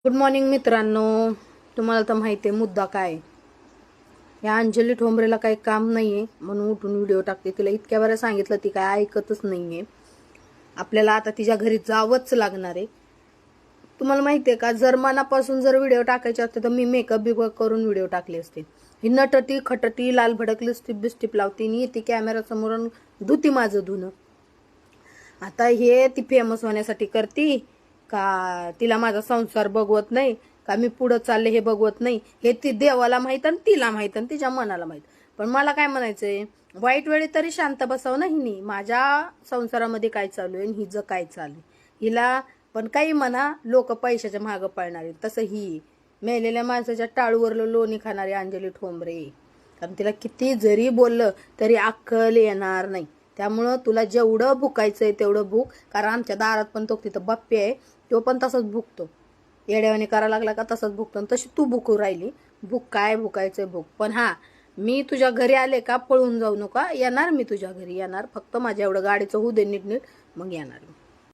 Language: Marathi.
गुड मॉर्निंग मित्रांनो. तुम्हाला तर माहिती आहे मुद्दा काय. या अंजली ठोंबरेला काही काम नाहीये म्हणून उठून व्हिडिओ टाकते. तिला इतक्या वेळा सांगितलं, ती काय ऐकतच नाहीये. आपल्याला आता तिच्या घरी जावंच लागणार आहे. तुम्हाला माहितीये का, जर मनापासून जर व्हिडिओ टाकायचे असते तर मी मेकअप बिकअप करून व्हिडिओ टाकले असते. ही नटटी खटटी लाल भडक लिपस्टिप बिस्टिप लावती नी ती कॅमेरा समोरून धुती माझं धुणं. आता हे ती फेमस होण्यासाठी करती का, तिला माझा संसार बघवत नाही का, मी पुढे चालले हे बघवत नाही, हे ती देवाला माहित आणि तिला माहित आणि तिच्या मनाला माहित. पण मला काय म्हणायचंय, वाईट वेळी तरी शांत बसावं ना हिनी. माझ्या संसारामध्ये काय चालू आहे, हिचं काय चालू आहे, हिला पण काही म्हणा, लोक पैशाच्या मागं पळणारे. तसं ही मेलेल्या माणसाच्या टाळूवर लोणी खाणारी अंजली ठोंबरे. कारण तिला किती जरी बोललं तरी अक्कल येणार नाही. त्यामुळं तुला जेवढं भुकायचंय तेवढं भूक. कारण आमच्या दारात पण तो तिथं बाप्पी आहे, तो पण तसंच भुकतो. येड्यावानी करायला लागला का तसंच भुकतो. तशी तू भुकू राहिली. भूक काय भुकायचंय भूक. पण हा, मी तुझ्या घरी आले का पळून जाऊ नका. येणार मी तुझ्या घरी येणार, फक्त माझ्या एवढं गाडीचं होऊ दे नीट, मग येणार.